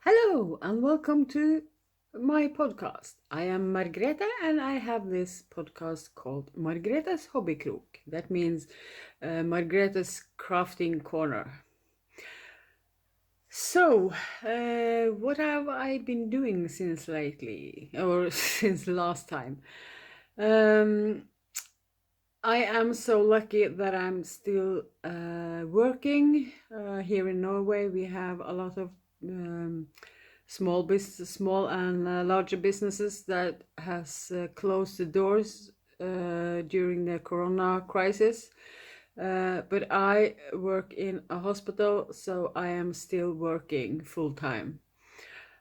Hello and welcome to my podcast. I am Margrethe and I have this podcast called Margretes Hobbykrok. That means Margretes Crafting Corner. So, what have I been doing since lately or since last time? Um, I am so lucky that I'm still working. Here in Norway, we have a lot of small and larger businesses that has closed the doors during the Corona crisis. But I work in a hospital, so I am still working full time.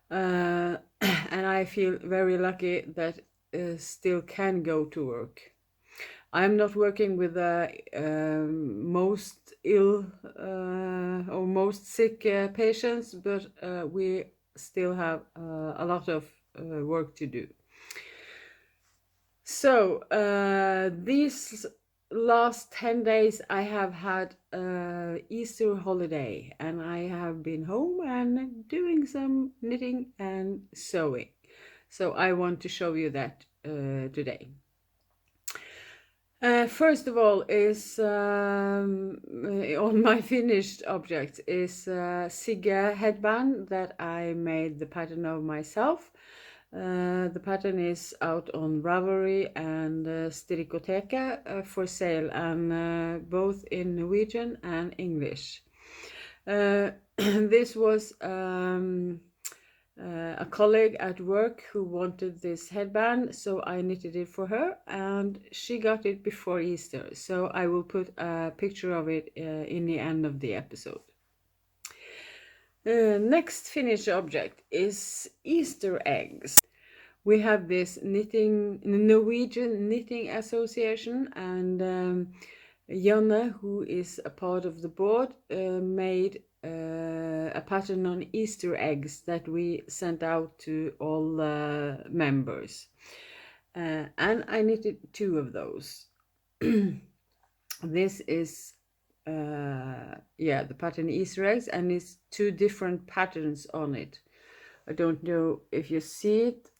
And I feel very lucky that still can go to work. I'm not working with the most ill or most sick patients, but we still have a lot of work to do. So these last 10 days I have had Easter holiday and I have been home and doing some knitting and sewing. So I want to show you that today. First of all, is on my finished object is Sigge headband that I made the pattern of myself. The pattern is out on Ravelry and Strikkoteket for sale, and both in Norwegian and English. This was a colleague at work who wanted this headband, so I knitted it for her and she got it before Easter. So I will put a picture of it in the end of the episode. Next finished object is Easter eggs. We have this Norwegian Knitting Association, and Janne, who is a part of the board, made a pattern on Easter eggs that we sent out to all members. And I knitted 2 of those. This is the pattern Easter eggs, and it's 2 different patterns on it. I don't know if you see it.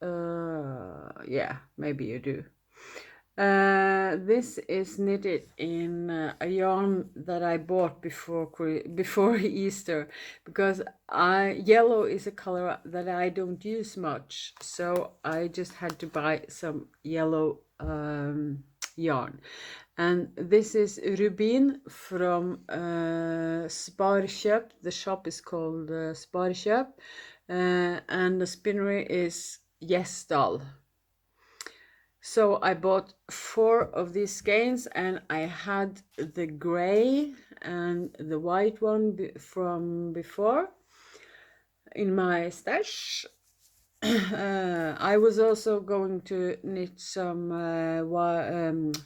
Yeah, maybe you do. This is knitted in a yarn that I bought before Easter, because yellow is a color that I don't use much, so I just had to buy some yellow yarn. And this is Rubin from Sparkjøp. The shop is called Sparkjøp, and the spinnery is Gjesdal. So I bought 4 of these skeins, and I had the gray and the white one from before in my stash. I was also going to knit some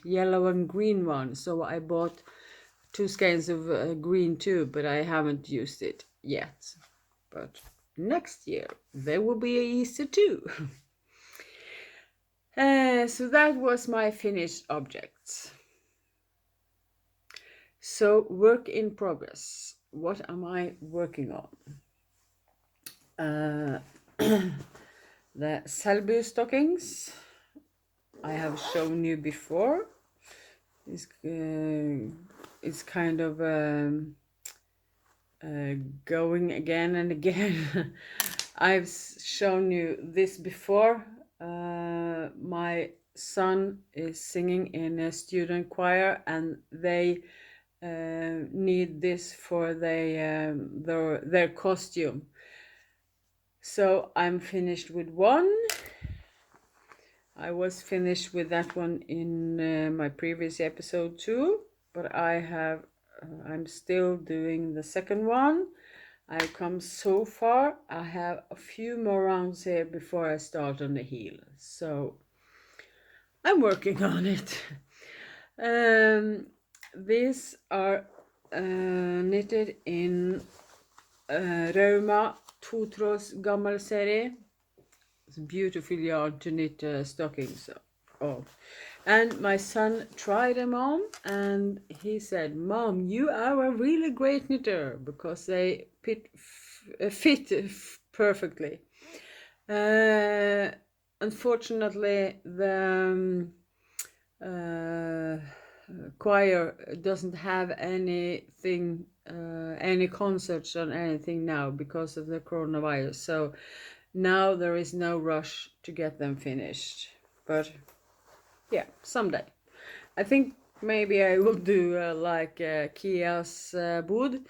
yellow and green ones, so I bought 2 skeins of green too, but I haven't used it yet. But next year there will be a Easter too. So that was my finished objects. So work in progress. What am I working on? The Selby stockings I have shown you before. It's kind of going again and again. I've shown you this before. My son is singing in a student choir, and they need this for their costume. So I'm finished with one. I was finished with that one in my previous episode too, but I'm still doing the second one. I've come so far. I have a few more rounds here before I start on the heel, so I'm working on it. These are knitted in Rauma Totråds Gammel serie. It's a beautiful yarn to knit stockings of. And my son tried them on, and he said, "Mom, you are a really great knitter," because they fit perfectly. Unfortunately, the choir doesn't have anything, any concerts or anything now because of the coronavirus. So now there is no rush to get them finished. But yeah, someday. I think maybe I will do like Kia's Bod.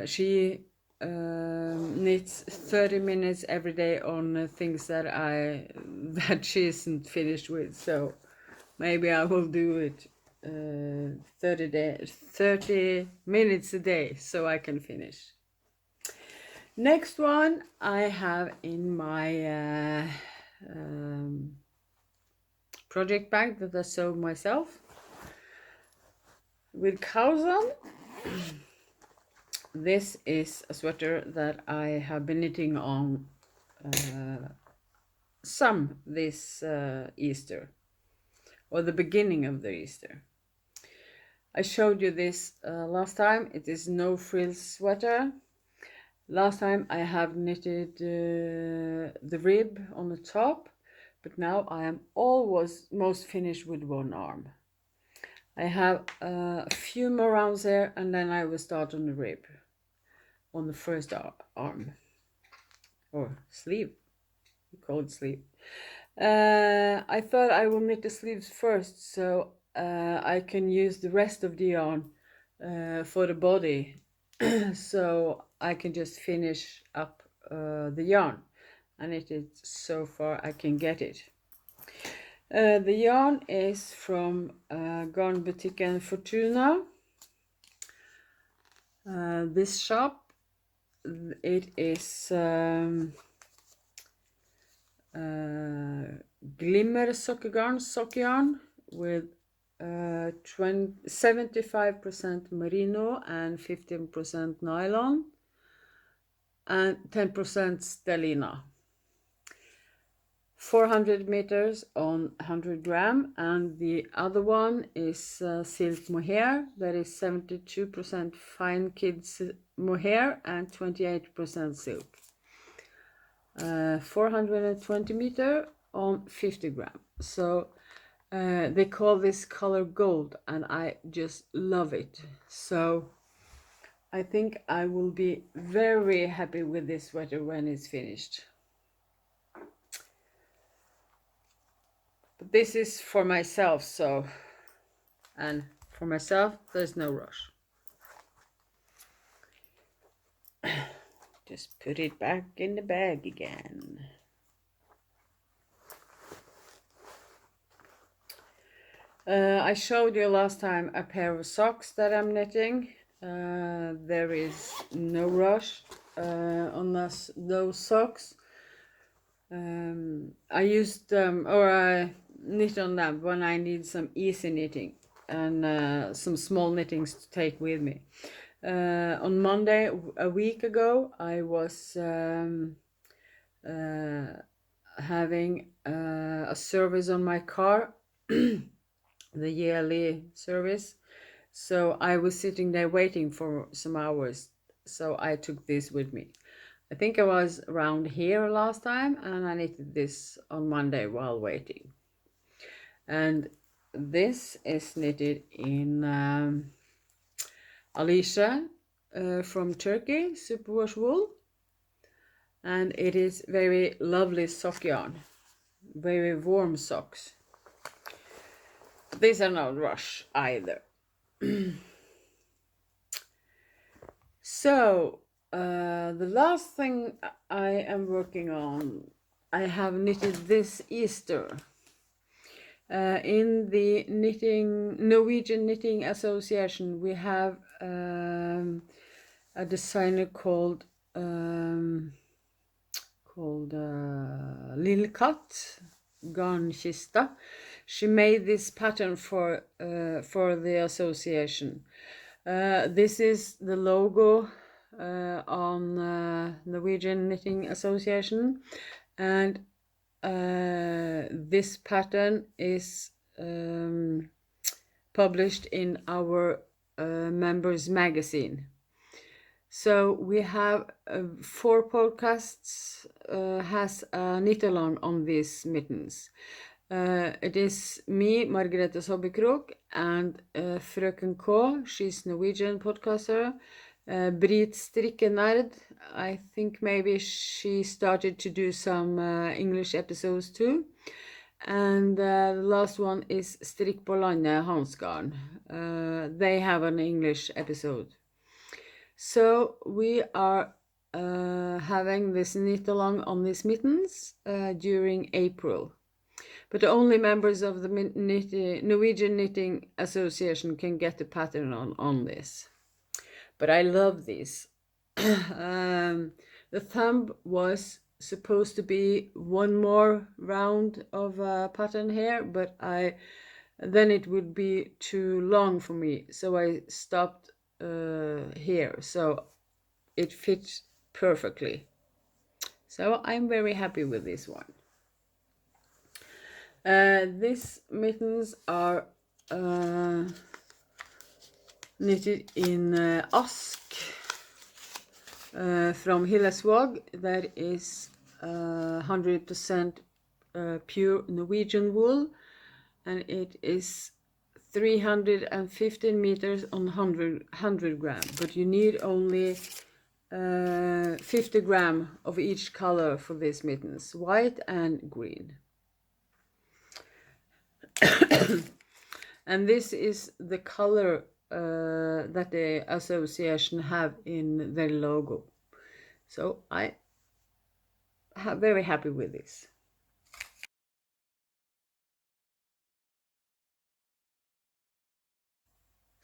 She knits 30 minutes every day on things that that she isn't finished with. So maybe I will do it 30 minutes a day so I can finish. Next one I have in my project bag that I sewed myself with cows on. This is a sweater that I have been knitting on some this Easter, or the beginning of the Easter. I showed you this last time. It is no frills sweater. Last time I have knitted the rib on the top, but now I am almost finished with one arm. I have a few more rounds there, and then I will start on the rib, on the first arm, or sleeve. We call it sleeve. I thought I will knit the sleeves first, so I can use the rest of the yarn for the body, so I can just finish up the yarn and knit it so far I can get it. The yarn is from Garn Boutique and Fortuna. This shop, it is Glimmer sock yarn with 75% merino and 15% nylon and 10% stellina. 400 meters on 100 gram, and the other one is silk mohair, that is 72% fine kids mohair and 28% silk. 420 meter on 50 gram. So they call this color gold, and I just love it. So I think I will be very happy with this sweater when it's finished. But this is for myself, so, and for myself there's no rush. Just put it back in the bag again. I showed you last time a pair of socks that I'm knitting. There is no rush on those socks. I used them, or I knit on them when I need some easy knitting and some small knittings to take with me. On Monday, a week ago, I was having a service on my car, the yearly service. So I was sitting there waiting for some hours. So I took this with me. I think I was around here last time, and I knitted this on Monday while waiting. And this is knitted in Alicia from Turkey, superwash wool, and it is very lovely sock yarn, very warm socks. These are not rush either. So the last thing I am working on, I have knitted this Easter. In the Norwegian Knitting Association, we have a designer called Lillekatt Garnkista. She made this pattern for the association. This is the logo on Norwegian Knitting Association, and this pattern is published in our members magazine. So we have 4 podcasts has a knit along on these mittens. It is me, Margretes Hobbykrok, and Frøken K. She's Norwegian podcaster. Brit Strikkenerd, I think maybe she started to do some English episodes too. And the last one is Strikk på landet Hansgarn. They have an English episode. So we are having this knit along on these mittens during April. But only members of the Norwegian Knitting Association can get the pattern on this. But I love these. The thumb was supposed to be one more round of pattern here, but then it would be too long for me, so I stopped here. So it fits perfectly. So I'm very happy with this one. These mittens are knitted in Ask from Hillesvåg. That is 100% pure Norwegian wool, and it is 315 meters on 100 gram, but you need only 50 gram of each color for these mittens, white and green. And this is the color that the association have in their logo. So I am very happy with this.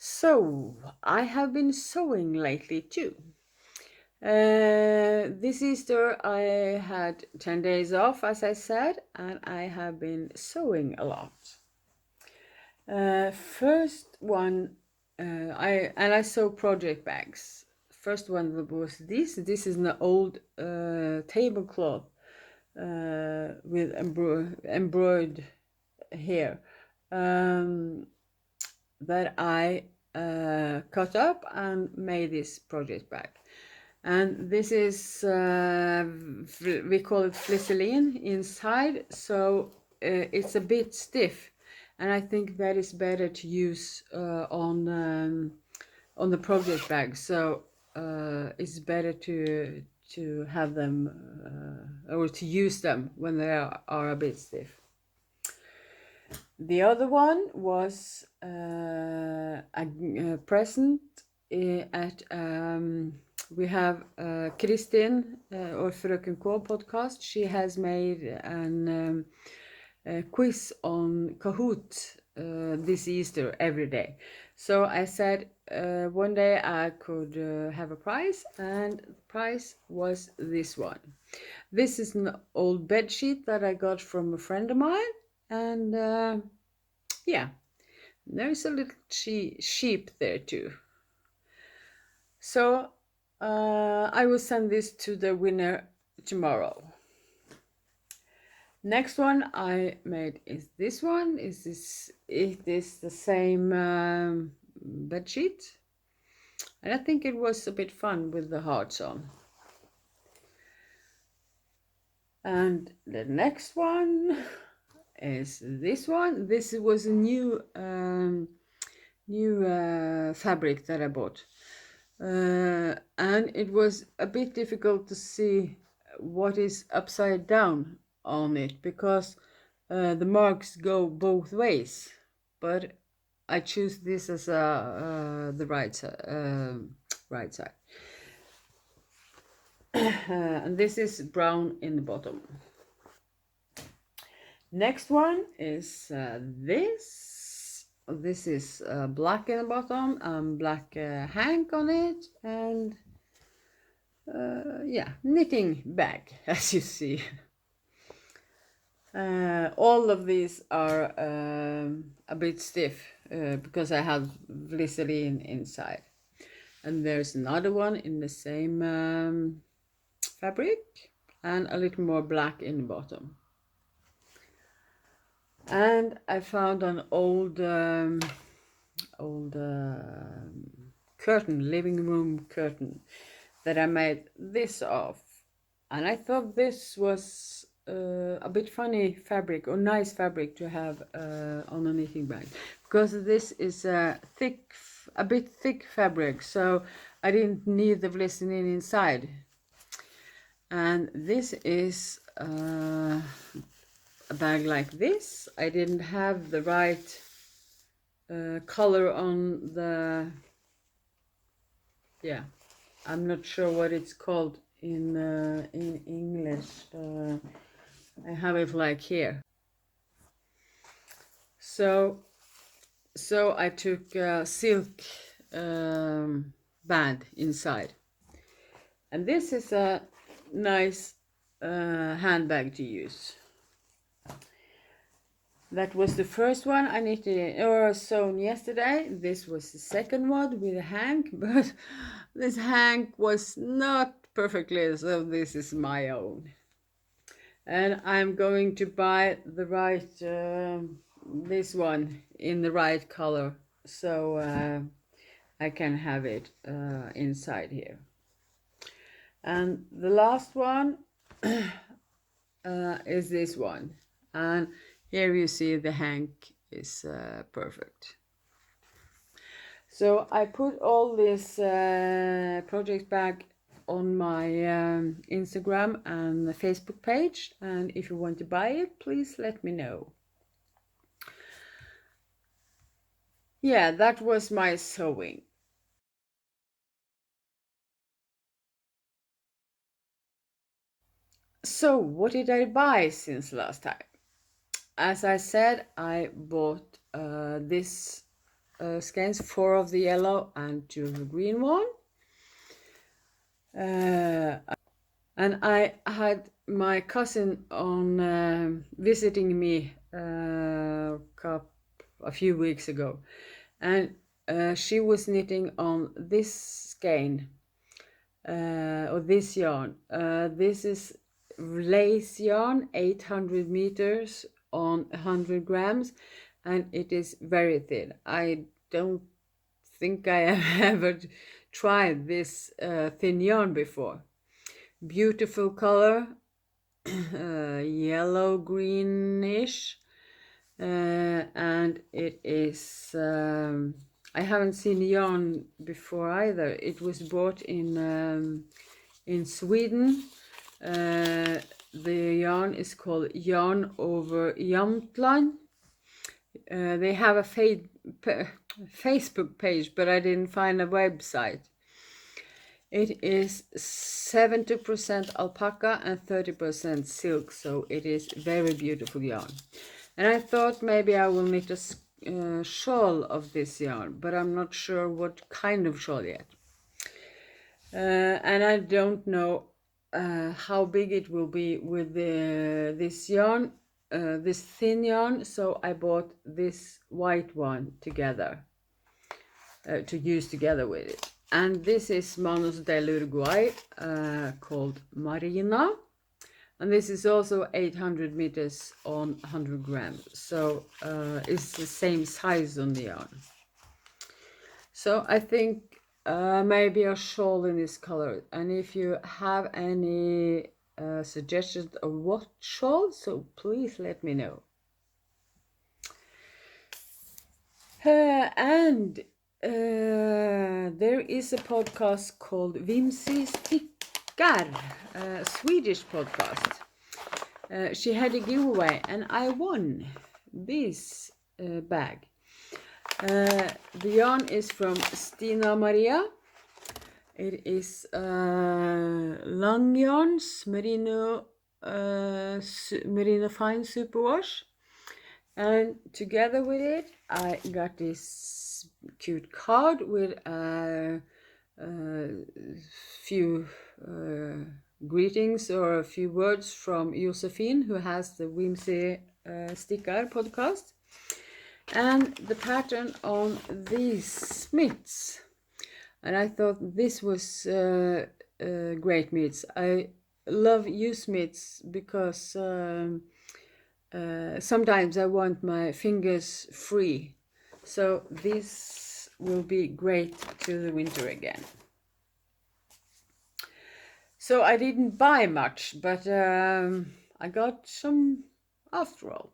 So I have been sewing lately too. This Easter I had 10 days off, as I said, and I have been sewing a lot. First one, I sew project bags. First one was this. This is an old tablecloth with embroidered here that I cut up and made this project bag. And this is, we call it flisseline inside, so it's a bit stiff. And I think that is better to use on the project bag. So it's better to have them or to use them when they are a bit stiff. The other one was a present at we have Kristin or Frøken K podcast. She has made an quiz on Kahoot this Easter every day. So I said one day I could have a prize, and the prize was this one. This is an old bed sheet that I got from a friend of mine, and yeah, there's a little sheep there too. So I will send this to the winner tomorrow. Next one I made is this one. It is the same bed sheet, and I think it was a bit fun with the hearts on. And the next one is this one. This was a new fabric that I bought. And it was a bit difficult to see what is upside down on it because the marks go both ways, but I choose this as the right side. And this is brown in the bottom. Next one is this. This is black in the bottom, black hank on it, and yeah, knitting bag, as you see. All of these are a bit stiff because I have glycerine inside. And there's another one in the same fabric and a little more black in the bottom. And I found an old curtain, living room curtain. that I made this of. And I thought this was a bit funny fabric or nice fabric to have on a knitting bag, because this is a bit thick fabric, so I didn't need the glistening inside. And this is a bag like this. I didn't have the right color on the, yeah, I'm not sure what it's called in English. I have it like here. So I took a silk band inside, and this is a nice handbag to use. That was the first one I knitted or sewn yesterday. This was the second one with a hank, but this hank was not perfectly, so this is my own. And I'm going to buy the right, this one in the right color, so I can have it inside here. And the last one is this one. And here you see the hank is perfect. So I put all this project bag on my Instagram and the Facebook page, and if you want to buy it, please let me know. Yeah, that was my sewing. So what did I buy since last time? As I said, I bought this skeins, 4 of the yellow and 2 of the green one. And I had my cousin on visiting me a few weeks ago, and she was knitting on this skein or this yarn. This is lace yarn, 800 meters on 100 grams, and it is very thin. I don't think I have ever tried this thin yarn before. Beautiful color, yellow greenish, and it is I haven't seen yarn before either. It was bought in Sweden. The yarn is called Yarn over Jämtland. They have a Facebook page, but I didn't find a website. It is 70% alpaca and 30% silk, so it is very beautiful yarn. And I thought maybe I will knit a shawl of this yarn, but I'm not sure what kind of shawl yet. And I don't know how big it will be with this yarn, this thin yarn, so I bought this white one together to use together with it. And this is Manos del Uruguay, called Marina. And this is also 800 meters on 100 grams. So it's the same size on the yarn. So I think maybe a shawl in this color. And if you have any suggestions of what shawl, so please let me know. And there is a podcast called Vimsi Stickar, a Swedish podcast. She had a giveaway and I won this bag. The yarn is from Stina Maria. It is long yarns, merino fine superwash. And together with it, I got this cute card with a few greetings or a few words from Josephine, who has the Whimsy Stickar podcast. And the pattern on these mitts. And I thought this was great mitts. I love use mitts because sometimes I want my fingers free, so this will be great to the winter again. So I didn't buy much, but I got some after all.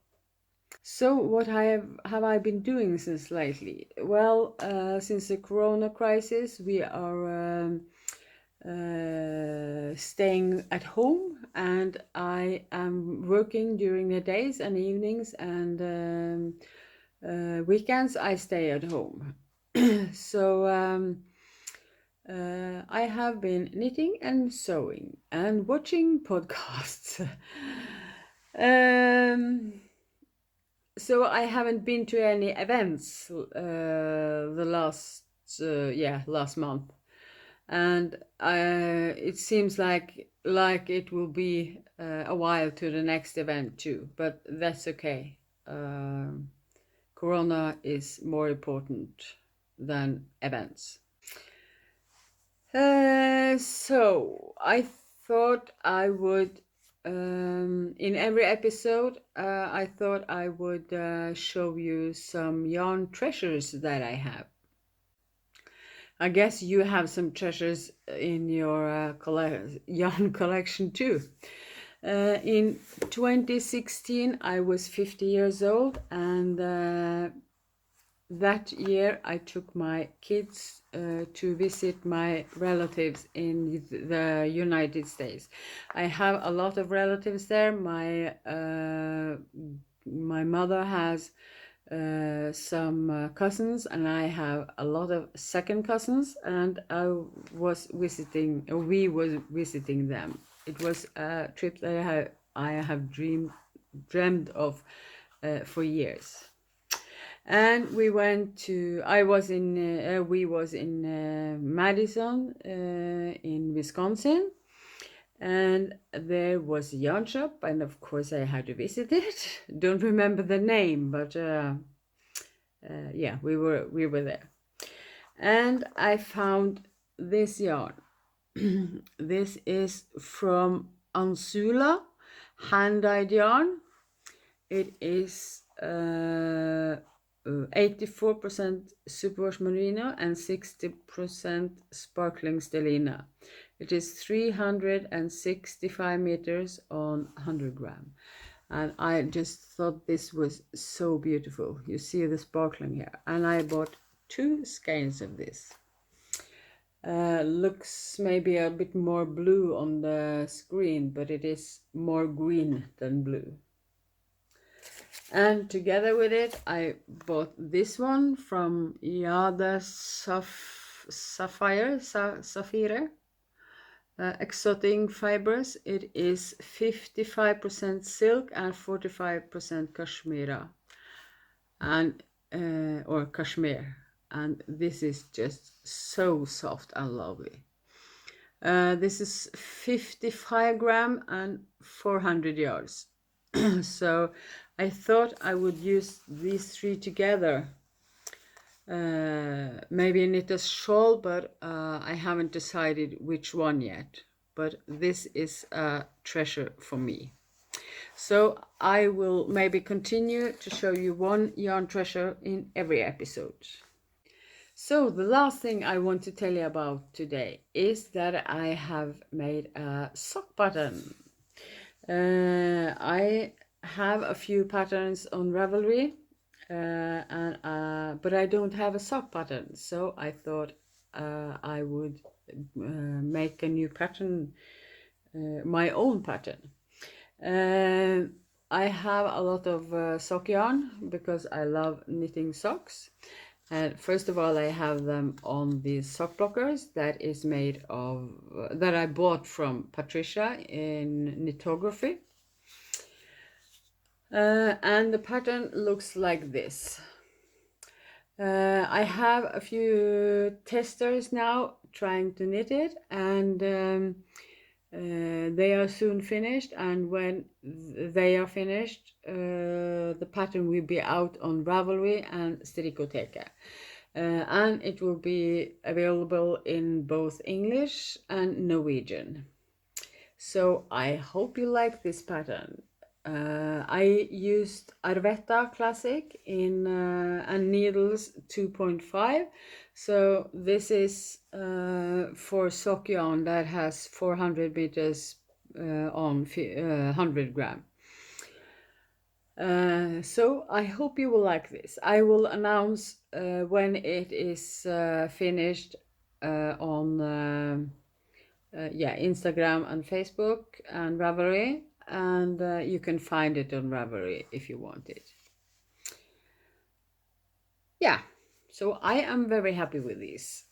So what have I been doing since lately? Well, since the Corona crisis, we are staying at home, and I am working during the days and evenings, and weekends I stay at home. So I have been knitting and sewing and watching podcasts. um, so I haven't been to any events the last month, and it seems like it will be a while to the next event too, but that's okay. Corona is more important than events. So I thought I would, in every episode, I thought I would show you some yarn treasures that I have. I guess you have some treasures in your yarn collection too. In 2016, I was 50 years old, and that year I took my kids to visit my relatives in the United States. I have a lot of relatives there. My mother has some cousins, and I have a lot of second cousins, and we was visiting them. It was a trip that I have dreamed of for years. And we was in Madison, in Wisconsin, and there was a yarn shop, and of course I had to visit it. Don't remember the name, but yeah, we were there, and I found this yarn. This is from Ansula, hand-dyed yarn. It is 84% superwash merino and 60% sparkling stellina. It is 365 meters on 100 gram. And I just thought this was so beautiful. You see the sparkling here. And I bought 2 skeins of this. Looks maybe a bit more blue on the screen, but it is more green than blue. And together with it, I bought this one from Yada Sapphire, Exotic Fibers. It is 55% silk and 45% cashmere, and or cashmere, and this is just so soft and lovely. This is 55 gram and 400 yards. So I thought I would use these 3 together. Maybe knit a shawl, but I haven't decided which one yet. But this is a treasure for me. So I will maybe continue to show you one yarn treasure in every episode. So the last thing I want to tell you about today is that I have made a sock pattern. I have a few patterns on Ravelry, but I don't have a sock pattern, so I thought I would make a new pattern, my own pattern. I have a lot of sock yarn because I love knitting socks. And first of all, I have them on these sock blockers that is made of that I bought from Patricia in Knitography. And the pattern looks like this. I have a few testers now trying to knit it, and they are soon finished, and when they are finished, the pattern will be out on Ravelry and Strikkoteket. And it will be available in both English and Norwegian. So I hope you like this pattern. I used Arvetta Classic in and needles 2.5, So this is for sock yarn that has 400 meters on 100 gram. So I hope you will like this. I will announce when it is finished on Instagram and Facebook and Ravelry, and you can find it on Ravelry if you want it. Yeah, so I am very happy with this.